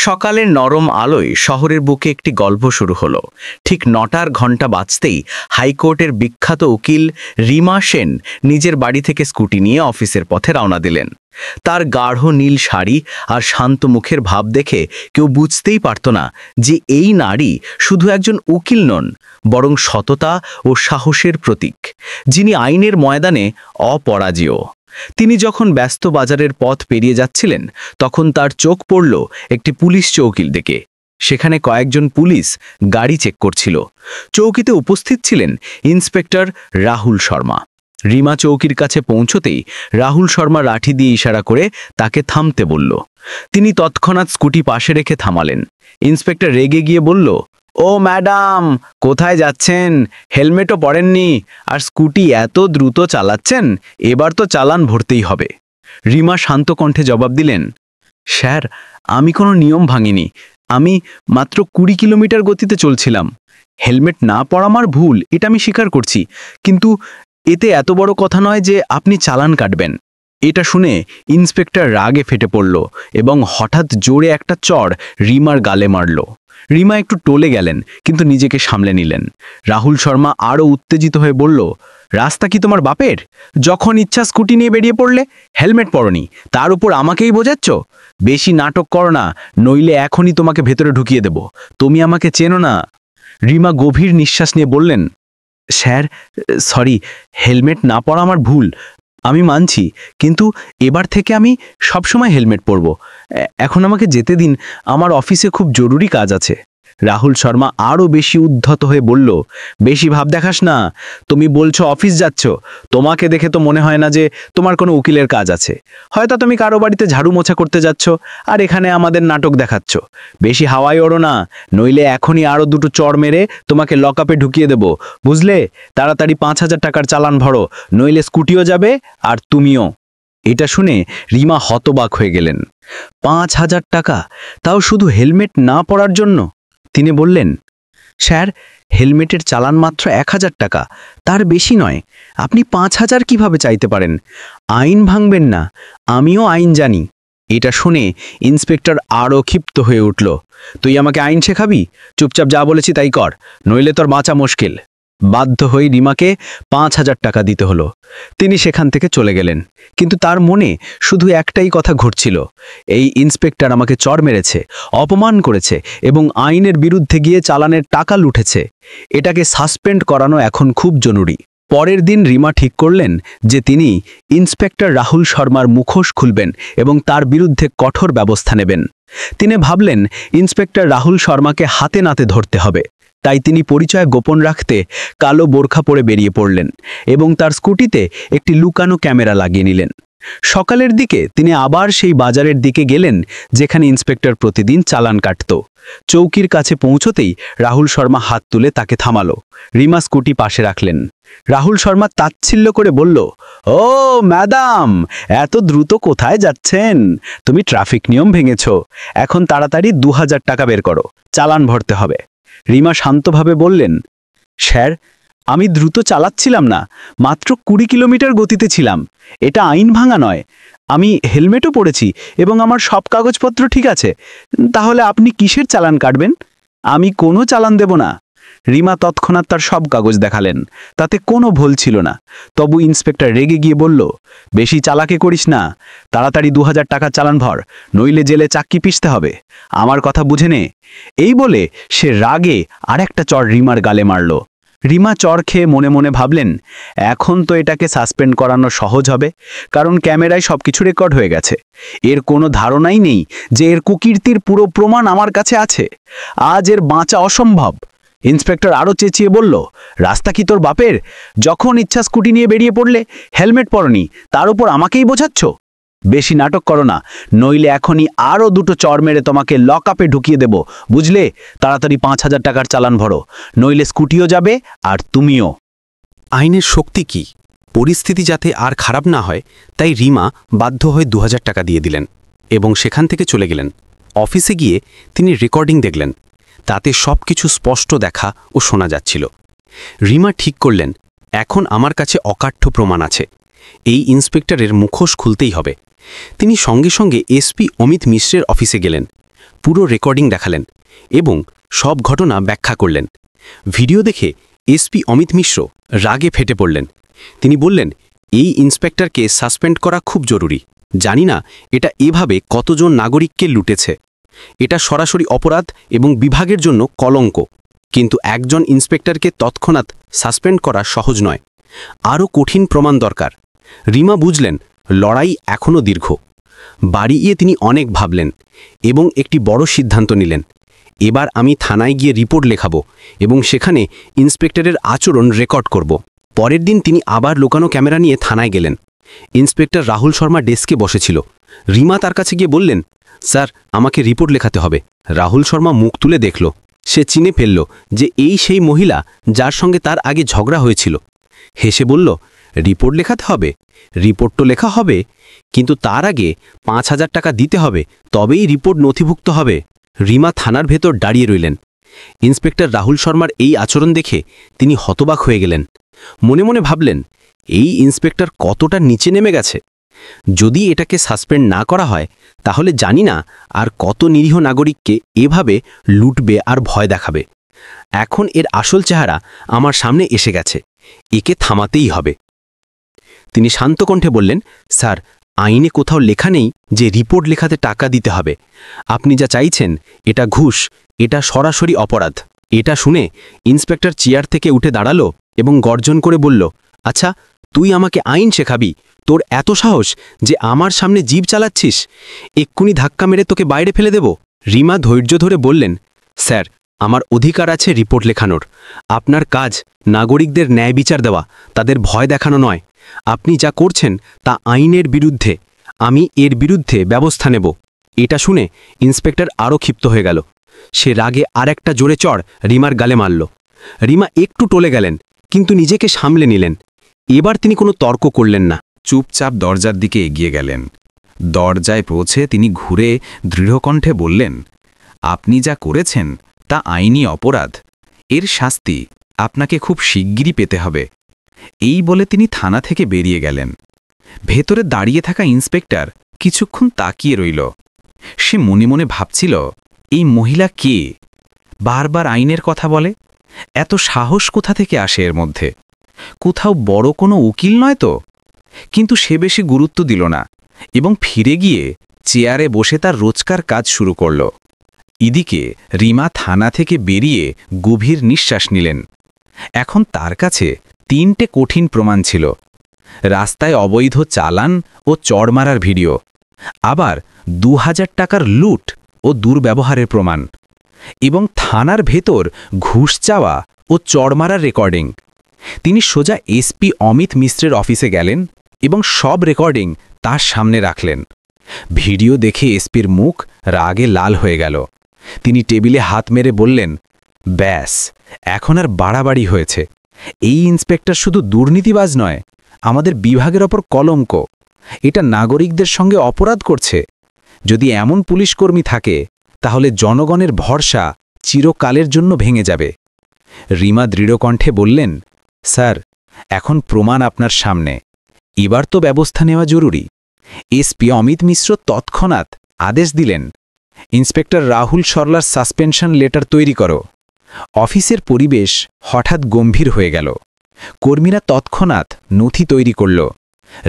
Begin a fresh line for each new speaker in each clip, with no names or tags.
সকালের নরম আলোয় শহরের বুকে একটি গল্প শুরু হলো। ঠিক ৯টার ঘণ্টা বাজতেই হাইকোর্টের বিখ্যাত উকিল রিমা সেন নিজের বাড়ি থেকে স্কুটি নিয়ে অফিসের পথে রওনা দিলেন। তার গাঢ় নীল শাড়ি আর শান্ত মুখের ভাব দেখে কেউ বুঝতেই পারত না যে এই নারী শুধু একজন উকিল নন, বরং সততা ও সাহসের প্রতীক, যিনি আইনের ময়দানে অপরাজেয়। তিনি যখন ব্যস্ত বাজারের পথ পেরিয়ে যাচ্ছিলেন, তখন তার চোখ পড়ল একটি পুলিশ চৌকির দিকে। সেখানে কয়েকজন পুলিশ গাড়ি চেক করছিল। চৌকিতে উপস্থিত ছিলেন ইন্সপেক্টর রাহুল শর্মা। রিমা চৌকির কাছে পৌঁছতেই রাহুল শর্মা লাঠি দিয়ে ইশারা করে তাকে থামতে বলল। তিনি তৎক্ষণাৎ স্কুটি পাশে রেখে থামালেন। ইন্সপেক্টর রেগে গিয়ে বলল, ও ম্যাডাম, কোথায় যাচ্ছেন? হেলমেটও পরেননি, আর স্কুটি এত দ্রুত চালাচ্ছেন, এবার তো চালান ভরতেই হবে। রিমা শান্ত কণ্ঠে জবাব দিলেন, স্যার, আমি কোনো নিয়ম ভাঙিনি, আমি মাত্র ২০ কিলোমিটার গতিতে চলছিলাম। হেলমেট না পরা আমার ভুল, এটা আমি স্বীকার করছি, কিন্তু এতে এত বড় কথা নয় যে আপনি চালান কাটবেন। এটা শুনে ইন্সপেক্টর রাগে ফেটে পড়ল এবং হঠাৎ জোরে একটা চড় রিমার গালে মারল। রিমা একটু টলে গেলেন, কিন্তু নিজেকে সামলে নিলেন। রাহুল শর্মা আরও উত্তেজিত হয়ে বলল, রাস্তা কি তোমার বাপের? যখন ইচ্ছা স্কুটি নিয়ে বেরিয়ে পড়লে, হেলমেট পরনি, তার উপর আমাকেই বোঝাচ্ছ? বেশি নাটক করো না, নইলে এখনই তোমাকে ভেতরে ঢুকিয়ে দেব। তুমি আমাকে চেনো না। রিমা গভীর নিঃশ্বাস নিয়ে বললেন, স্যার, সরি, হেলমেট না পরা আমার ভুল, আমি মানছি, কিন্তু এবার থেকে আমি সবসময় হেলমেট পরব। এখন আমাকে যেতে দিন, আমার অফিসে খুব জরুরি কাজ আছে। রাহুল শর্মা আরও বেশি উদ্ধত হয়ে বলল, বেশি ভাব দেখাস না, তুমি বলছো অফিস যাচ্ছ, তোমাকে দেখে তো মনে হয় না যে তোমার কোনো উকিলের কাজ আছে। হয়তো তুমি কারো বাড়িতে ঝাড়ু মোছা করতে যাচ্ছ, আর এখানে আমাদের নাটক দেখাচ্ছ। বেশি হাওয়ায় ওড়ো না, নইলে এখনই আরও দুটো চড় মেরে তোমাকে লকআপে ঢুকিয়ে দেব, বুঝলে? তাড়াতাড়ি ৫,০০০ টাকার চালান ভরো, নইলে স্কুটিও যাবে আর তুমিও। এটা শুনে রিমা হতবাক হয়ে গেলেন। ৫,০০০ টাকা, তাও শুধু হেলমেট না পরার জন্য? তিনি বললেন, স্যার, হেলমেটের চালান মাত্র ১,০০০ টাকা, তার বেশি নয়। আপনি ৫,০০০ কিভাবে চাইতে পারেন? আইন ভাঙবেন না, আমিও আইন জানি। এটা শুনে ইন্সপেক্টর আরও ক্ষিপ্ত হয়ে উঠল। তুই আমাকে আইন শেখাবি? চুপচাপ যা বলেছি তাই কর, নইলে তোর বাঁচা মুশকিল। বাধ্য হয়ে রিমাকে ৫,০০০ টাকা দিতে হলো। তিনি সেখান থেকে চলে গেলেন, কিন্তু তার মনে শুধু একটাই কথা ঘুরছিল, এই ইন্সপেক্টর আমাকে চড় মেরেছে, অপমান করেছে এবং আইনের বিরুদ্ধে গিয়ে চালানের টাকা লুটেছে। এটাকে সাসপেন্ড করানো এখন খুব জরুরি। পরের দিন রিমা ঠিক করলেন যে তিনি ইন্সপেক্টর রাহুল শর্মার মুখোশ খুলবেন এবং তার বিরুদ্ধে কঠোর ব্যবস্থা নেবেন। তিনি ভাবলেন ইন্সপেক্টর রাহুল শর্মাকে হাতে নাতে ধরতে হবে। তাই তিনি পরিচয় গোপন রাখতে কালো বোরখা পরে বেরিয়ে পড়লেন এবং তার স্কুটিতে একটি লুকানো ক্যামেরা লাগিয়ে নিলেন। সকালের দিকে তিনি আবার সেই বাজারের দিকে গেলেন যেখানে ইন্সপেক্টর প্রতিদিন চালান কাটত। চৌকির কাছে পৌঁছতেই রাহুল শর্মা হাত তুলে তাকে থামালো। রিমা স্কুটি পাশে রাখলেন। রাহুল শর্মা তাচ্ছিল্য করে বলল, ও ম্যাডাম, এত দ্রুত কোথায় যাচ্ছেন? তুমি ট্রাফিক নিয়ম ভেঙেছ, এখন তাড়াতাড়ি ২,০০০ টাকা বের করো, চালান ভরতে হবে। রিমা শান্তভাবে বললেন, স্যার, আমি দ্রুত চালাচ্ছিলাম না, মাত্র ২০ কিলোমিটার গতিতে ছিলাম। এটা আইন ভাঙা নয়, আমি হেলমেটও পরেছি এবং আমার সব কাগজপত্র ঠিক আছে। তাহলে আপনি কিসের চালান কাটবেন? আমি কোনো চালান দেব না। রিমা তৎক্ষণাৎ তার সব কাগজ দেখালেন, তাতে কোনো ভুল ছিল না। তবু ইন্সপেক্টর রেগে গিয়ে বলল, বেশি চালাকি করিস না, তাড়াতাড়ি ২,০০০ টাকা চালান ভর, নইলে জেলে চাক্কি পিষতে হবে। আমার কথা বুঝে নে। এই বলে সে রাগে আরেকটা চড় রিমার গালে মারল। রিমা চড় খেয়ে মনে মনে ভাবলেন, এখন তো এটাকে সাসপেন্ড করানো সহজ হবে, কারণ ক্যামেরায় সবকিছু রেকর্ড হয়ে গেছে। এর কোনো ধারণাই নেই যে এর কুকীর্তির পুরো প্রমাণ আমার কাছে আছে। আজ এর বাঁচা অসম্ভব। ইন্সপেক্টর আরও চেঁচিয়ে বলল, রাস্তা কি তোর বাপের? যখন ইচ্ছা স্কুটি নিয়ে বেরিয়ে পড়লে, হেলমেট পরনি, তার উপর আমাকেই বোঝাচ্ছ? বেশি নাটক করো না, নইলে এখনই আরও দুটো চড় মেরে তোমাকে লকআপে ঢুকিয়ে দেব, বুঝলে? তাড়াতাড়ি ৫,০০০ টাকার চালান ভরো, নইলে স্কুটিও যাবে আর তুমিও।
আইনের শক্তি কি? পরিস্থিতি যাতে আর খারাপ না হয়, তাই রিমা বাধ্য হয়ে ২,০০০ টাকা দিয়ে দিলেন এবং সেখান থেকে চলে গেলেন। অফিসে গিয়ে তিনি রেকর্ডিং দেখলেন, তাতে সব কিছু স্পষ্ট দেখা ও শোনা যাচ্ছিল। রিমা ঠিক করলেন, এখন আমার কাছে অকাঠ্য প্রমাণ আছে, এই ইন্সপেক্টরের মুখোশ খুলতেই হবে। তিনি সঙ্গে সঙ্গে এসপি অমিত মিশ্রের অফিসে গেলেন। পুরো রেকর্ডিং দেখালেন এবং সব ঘটনা ব্যাখ্যা করলেন। ভিডিও দেখে এসপি অমিত মিশ্র রাগে ফেটে পড়লেন। তিনি বললেন, এই ইন্সপেক্টরকে সাসপেন্ড করা খুব জরুরি। জানি না এটা এভাবে কতজন নাগরিককে লুটেছে। এটা সরাসরি অপরাধ এবং বিভাগের জন্য কলঙ্ক। কিন্তু একজন ইন্সপেক্টরকে তৎক্ষণাৎ সাসপেন্ড করা সহজ নয়, আরও কঠিন প্রমাণ দরকার। রিমা বুঝলেন লড়াই এখনও দীর্ঘ। বাড়ি গিয়ে তিনি অনেক ভাবলেন এবং একটি বড় সিদ্ধান্ত নিলেন। এবার আমি থানায় গিয়ে রিপোর্ট লেখাবো এবং সেখানে ইন্সপেক্টরের আচরণ রেকর্ড করব। পরের দিন তিনি আবার লুকানো ক্যামেরা নিয়ে থানায় গেলেন। ইন্সপেক্টর রাহুল শর্মা ডেস্কে বসেছিল। রিমা তার কাছে গিয়ে বললেন, স্যার, আমাকে রিপোর্ট লেখাতে হবে। রাহুল শর্মা মুখ তুলে দেখল। সে চিনে ফেলল যে এই সেই মহিলা যার সঙ্গে তার আগে ঝগড়া হয়েছিল। হেসে বলল, রিপোর্ট লেখাতে হবে? রিপোর্ট তো লেখা হবে, কিন্তু তার আগে 5,000 টাকা দিতে হবে, তবেই রিপোর্ট নথিভুক্ত হবে। রিমা থানার ভেতর দাঁড়িয়ে রইলেন। ইন্সপেক্টর রাহুল শর্মার এই আচরণ দেখে তিনি হতবাক হয়ে গেলেন। মনে মনে ভাবলেন, এই ইন্সপেক্টর কতটা নিচে নেমে গেছে। যদি এটাকে সাসপেন্ড না করা হয় তাহলে জানি না আর কত নিরীহ নাগরিককে এভাবে লুটবে আর ভয় দেখাবে। এখন এর আসল চেহারা আমার সামনে এসে গেছে, একে থামাতেই হবে। তিনি শান্ত কণ্ঠে বললেন, স্যার, আইনে কোথাও লেখা নেই যে রিপোর্ট লেখাতে টাকা দিতে হবে। আপনি যা চাইছেন এটা ঘুষ, এটা সরাসরি অপরাধ। এটা শুনে ইন্সপেক্টর চেয়ার থেকে উঠে দাঁড়ালো এবং গর্জন করে বলল, আচ্ছা, তুই আমাকে আইন শেখাবি? তোর এত সাহস যে আমার সামনে জিভ চালাচ্ছিস? এক্ষুনি ধাক্কা মেরে তোকে বাইরে ফেলে দেব। রিমা ধৈর্য ধরে বললেন, স্যার, আমার অধিকার আছে রিপোর্ট লেখানোর। আপনার কাজ নাগরিকদের ন্যায় বিচার দেওয়া, তাদের ভয় দেখানো নয়। আপনি যা করছেন তা আইনের বিরুদ্ধে। আমি এর বিরুদ্ধে ব্যবস্থা নেব। এটা শুনে ইন্সপেক্টর আরও ক্ষিপ্ত হয়ে গেল। সে রাগে আরেকটা জোরে চড় রিমার গালে মারল। রিমা একটু টলে গেলেন, কিন্তু নিজেকে সামলে নিলেন। এবার তিনি কোনো তর্ক করলেন না।
চুপচাপ দরজার দিকে এগিয়ে গেলেন। দরজায় পৌঁছে তিনি ঘুরে দৃঢ়কণ্ঠে বললেন, আপনি যা করেছেন তা আইনি অপরাধ। এর শাস্তি আপনাকে খুব শিগগিরই পেতে হবে। এই বলে তিনি থানা থেকে বেরিয়ে গেলেন। ভেতরে দাঁড়িয়ে থাকা ইন্সপেক্টর কিছুক্ষণ তাকিয়ে রইল। সে মনে মনে ভাবছিল, এই মহিলা কে? বারবার আইনের কথা বলে। এত সাহস কোথা থেকে আসে এর মধ্যে? কোথাও বড় কোনো উকিল নয় তো? কিন্তু সে বেশি গুরুত্ব দিল না এবং ফিরে গিয়ে চেয়ারে বসে তার রোজকার কাজ শুরু করল। এদিকে রিমা থানা থেকে বেরিয়ে গভীর নিঃশ্বাস নিলেন। এখন তার কাছে 3টে কঠিন প্রমাণ ছিল। রাস্তায় অবৈধ চালান ও চড় মারার ভিডিও, আবার 2,000 টাকার লুট ও দুর্ব্যবহারের প্রমাণ, এবং থানার ভেতর ঘুষ চাওয়া ও চড় মারার রেকর্ডিং। তিনি সোজা এসপি অমিত মিশ্রের অফিসে গেলেন এবং সব রেকর্ডিং তার সামনে রাখলেন। ভিডিও দেখে এসপির মুখ রাগে লাল হয়ে গেল। তিনি টেবিলে হাত মেরে বললেন, ব্যাস, এখন আর বাড়াবাড়ি হয়েছে। এই ইন্সপেক্টর শুধু দুর্নীতিবাজ নয়, আমাদের বিভাগের ওপর কলঙ্ক। এটা নাগরিকদের সঙ্গে অপরাধ করছে। যদি এমন পুলিশকর্মী থাকে তাহলে জনগণের ভরসা চিরকালের জন্য ভেঙে যাবে। রিমা দৃঢ়কণ্ঠে বললেন, স্যার, এখন প্রমাণ আপনার সামনে, এবার তো ব্যবস্থা নেওয়া জরুরি। এসপি অমিত মিশ্র তৎক্ষণাৎ আদেশ দিলেন, ইন্সপেক্টর রাহুল সরলার সাসপেনশন লেটার তৈরি করো। অফিসের পরিবেশ হঠাৎ গম্ভীর হয়ে গেল। কর্মীরা তৎক্ষণাৎ নথি তৈরি করল।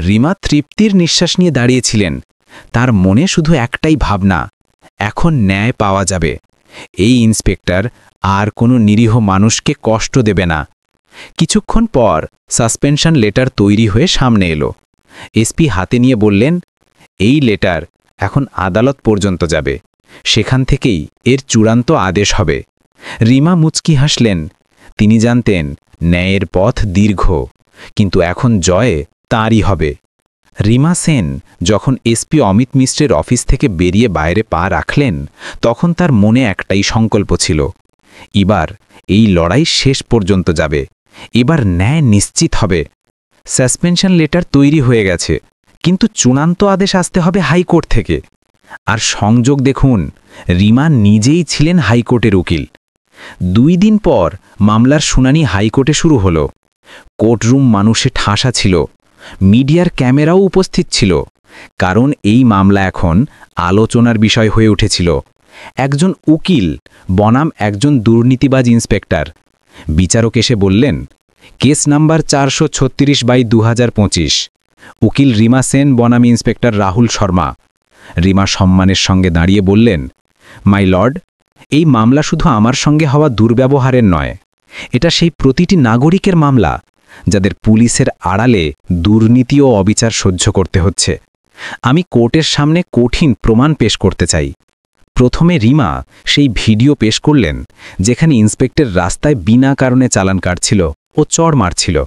রিমা তৃপ্তির নিঃশ্বাস নিয়ে দাঁড়িয়েছিলেন। তার মনে শুধু একটাই ভাবনা, এখন ন্যায় পাওয়া যাবে। এই ইন্সপেক্টর আর কোনো নিরীহ মানুষকে কষ্ট দেবে না। কিছুক্ষণ পর সাসপেনশন লেটার তৈরি হয়ে সামনে এলো। এসপি হাতে নিয়ে বললেন, এই লেটার এখন আদালত পর্যন্ত যাবে, সেখান থেকেই এর চূড়ান্ত আদেশ হবে। রিমা মুচকি হাসলেন। তিনি জানতেন ন্যায়ের পথ দীর্ঘ, কিন্তু এখন জয় তাঁরই হবে। রিমা সেন যখন এসপি অমিত মিশ্রের অফিস থেকে বেরিয়ে বাইরে পা রাখলেন, তখন তার মনে একটাই সংকল্প ছিল, এবার এই লড়াই শেষ পর্যন্ত যাবে, এবার ন্যায় নিশ্চিত হবে। সাসপেনশন লেটার তৈরি হয়ে গেছে, কিন্তু চূড়ান্ত আদেশ আসতে হবে হাইকোর্ট থেকে। আর সংযোগ দেখুন, রিমা নিজেই ছিলেন হাইকোর্টের উকিল। 2 দিন পর মামলার শুনানি হাইকোর্টে শুরু হলো। কোর্টরুম মানুষে ঠাসা ছিল, মিডিয়ার ক্যামেরাও উপস্থিত ছিল, কারণ এই মামলা এখন আলোচনার বিষয় হয়ে উঠেছিল। একজন উকিল বনাম একজন দুর্নীতিবাজ ইন্সপেক্টর। বিচারক এসে বললেন, কেস নাম্বার 436/2025, উকিল রিমা সেন বনাম ইন্সপেক্টর রাহুল শর্মা। রিমা সম্মানের সঙ্গে দাঁড়িয়ে বললেন, মাই লর্ড, এই মামলা শুধু আমার সঙ্গে হওয়া দুর্ব্যবহারের নয়, এটা সেই প্রতিটি নাগরিকের মামলা যাদের পুলিশের আড়ালে দুর্নীতি ও অবিচার সহ্য করতে হচ্ছে। আমি কোর্টের সামনে কঠিন প্রমাণ পেশ করতে চাই। প্রথমে রিমা সেই ভিডিও পেশ করলেন যেখানে ইন্সপেক্টর রাস্তায় বিনা কারণে চালান কাটছিল ও চড় মারছিল।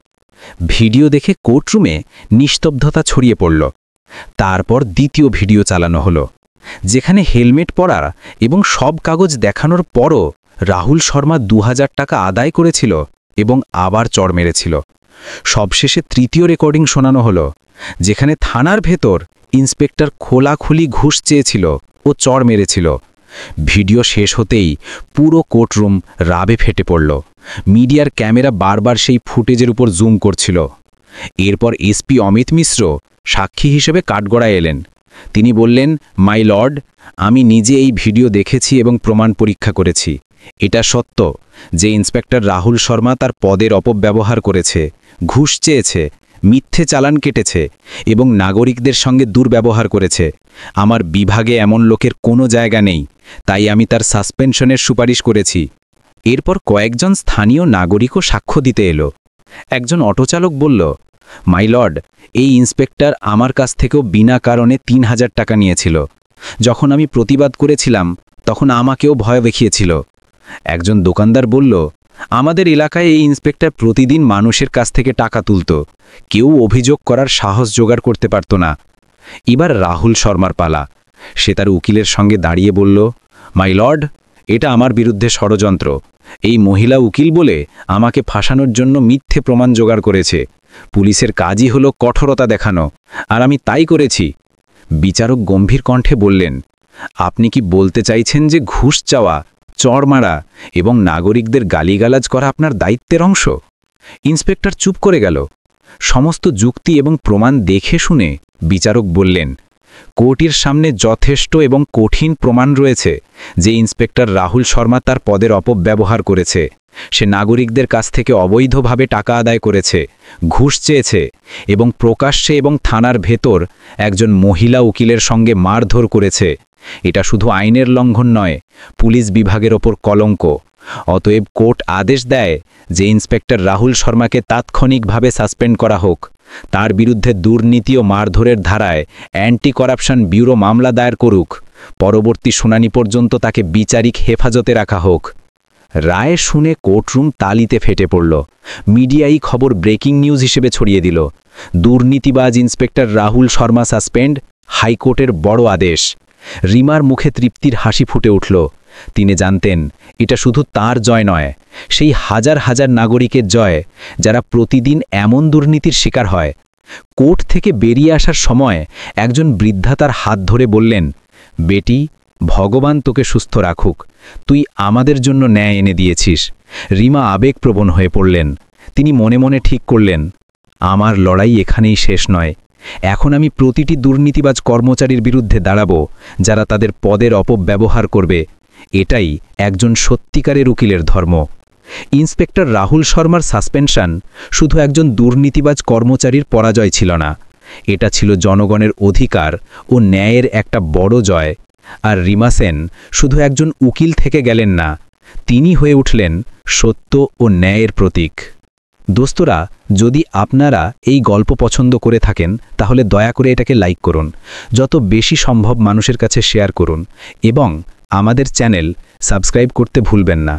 ভিডিও দেখে কোর্টরুমে নিস্তব্ধতা ছড়িয়ে পড়ল। তারপর দ্বিতীয় ভিডিও চালানো হলো, যেখানে হেলমেট পরা এবং সব কাগজ দেখানোর পরও রাহুল শর্মা 2000 টাকা আদায় করেছিল এবং আবার চড় মেরেছিল। সবশেষে তৃতীয় রেকর্ডিং শোনানো হলো, যেখানে থানার ভেতর ইন্সপেক্টর খোলাখুলি ঘুষ চেয়েছিল ও চড় মেরেছিল। ভিডিও শেষ হতেই পুরো কোর্টরুম রাবে ফেটে পড়ল। মিডিয়ার ক্যামেরা বারবার সেই ফুটেজের উপর জুম করছিল। এরপর এসপি অমিত মিশ্র সাক্ষী হিসেবে কাঠগড়ায় এলেন। তিনি বললেন, মাই লর্ড, আমি নিজে এই ভিডিও দেখেছি এবং প্রমাণ পরীক্ষা করেছি। এটা সত্য যে ইন্সপেক্টর রাহুল শর্মা তার পদের অপব্যবহার করেছে, ঘুষ চেয়েছে, মিথ্যে চালান কেটেছে এবং নাগরিকদের সঙ্গে দুর্ব্যবহার করেছে। আমার বিভাগে এমন লোকের কোনো জায়গা নেই, তাই আমি তার সাসপেনশনের সুপারিশ করেছি। এরপর কয়েকজন স্থানীয় নাগরিকও সাক্ষ্য দিতে এলো। একজন অটোচালক বলল, মাই লর্ড, এই ইন্সপেক্টর আমার কাছ থেকেও বিনা কারণে 3000 টাকা নিয়েছিল। যখন আমি প্রতিবাদ করেছিলাম তখন আমাকেও ভয় দেখিয়েছিল। একজন দোকানদার বলল, আমাদের এলাকায় এই ইন্সপেক্টর প্রতিদিন মানুষের কাছ থেকে টাকা তুলত, কেউ অভিযোগ করার সাহস জোগাড় করতে পারত না। এবার রাহুল শর্মার পালা। সে তার উকিলের সঙ্গে দাঁড়িয়ে বলল, মাই লর্ড, এটা আমার বিরুদ্ধে ষড়যন্ত্র। এই মহিলা উকিল বলে আমাকে ফাঁসানোর জন্য মিথ্যে প্রমাণ জোগাড় করেছে। পুলিশের কাজই হলো কঠোরতা দেখানো, আর আমি তাই করেছি। বিচারক গম্ভীর কণ্ঠে বললেন, আপনি কি বলতে চাইছেন যে ঘুষ চাওয়া, চড় মারা এবং নাগরিকদের গালিগালাজ করা আপনার দায়িত্বের অংশ? ইন্সপেক্টর চুপ করে গেল। সমস্ত যুক্তি এবং প্রমাণ দেখে শুনে বিচারক বললেন, কোর্টের সামনে যথেষ্ট এবং কঠিন প্রমাণ রয়েছে যে ইন্সপেক্টর রাহুল শর্মা তার পদের অপব্যবহার করেছে। সে নাগরিকদের কাছ থেকে অবৈধভাবে টাকা আদায় করেছে, ঘুষ চেয়েছে এবং প্রকাশ্যে এবং থানার ভেতর একজন মহিলা উকিলের সঙ্গে মারধর করেছে। এটা শুধু আইনের লঙ্ঘন নয়, পুলিশ বিভাগের ওপর কলঙ্ক। অতএব কোর্ট আদেশ দেয় যে ইন্সপেক্টর রাহুল শর্মাকে তাৎক্ষণিকভাবে সাসপেন্ড করা হোক। তার বিরুদ্ধে দুর্নীতি ও মারধরের ধারায় অ্যান্টি করাপশন ব্যুরো মামলা দায়ের করুক। পরবর্তী শুনানি পর্যন্ত তাকে বিচারিক হেফাজতে রাখা হোক। রায় শুনে কোর্টরুম তালিতে ফেটে পড়ল। মিডিয়াই খবর ব্রেকিং নিউজ হিসেবে ছড়িয়ে দিল, দুর্নীতিবাজ ইন্সপেক্টর রাহুল শর্মা সাসপেন্ড, হাইকোর্টের বড় আদেশ। রিমার মুখে তৃপ্তির হাসি ফুটে উঠল। তিনি জানতেন এটা শুধু তার জয় নয়, সেই হাজার হাজার নাগরিকের জয় যারা প্রতিদিন এমন দুর্নীতির শিকার হয়। কোর্ট থেকে বেরিয়ে আসার সময় একজন বৃদ্ধা তার হাত ধরে বললেন, বেটি, ভগবান তোকে সুস্থ রাখুক, তুই আমাদের জন্য ন্যায় এনে দিয়েছিস। রিমা আবেগপ্রবণ হয়ে পড়লেন। তিনি মনে মনে ঠিক করলেন, আমার লড়াই এখানেই শেষ নয়। এখন আমি প্রতিটি দুর্নীতিবাজ কর্মচারীর বিরুদ্ধে দাঁড়াবো যারা তাদের পদের অপব্যবহার করবে। এটাই একজন সত্যিকারের উকিলের ধর্ম। ইন্সপেক্টর রাহুল শর্মার সাসপেনশন শুধু একজন দুর্নীতিবাজ কর্মচারীর পরাজয় ছিল না, এটা ছিল জনগণের অধিকার ও ন্যায়ের একটা বড় জয়। আর রিমা সেন শুধু একজন উকিল থেকে গেলেন না, তিনি হয়ে উঠলেন সত্য ও ন্যায়ের প্রতীক। দোস্তরা, যদি আপনারা এই গল্প পছন্দ করে থাকেন তাহলে দয়া করে এটাকে লাইক করুন, যত বেশি সম্ভব মানুষের কাছে শেয়ার করুন এবং আমাদের চ্যানেল সাবস্ক্রাইব করতে ভুলবেন না।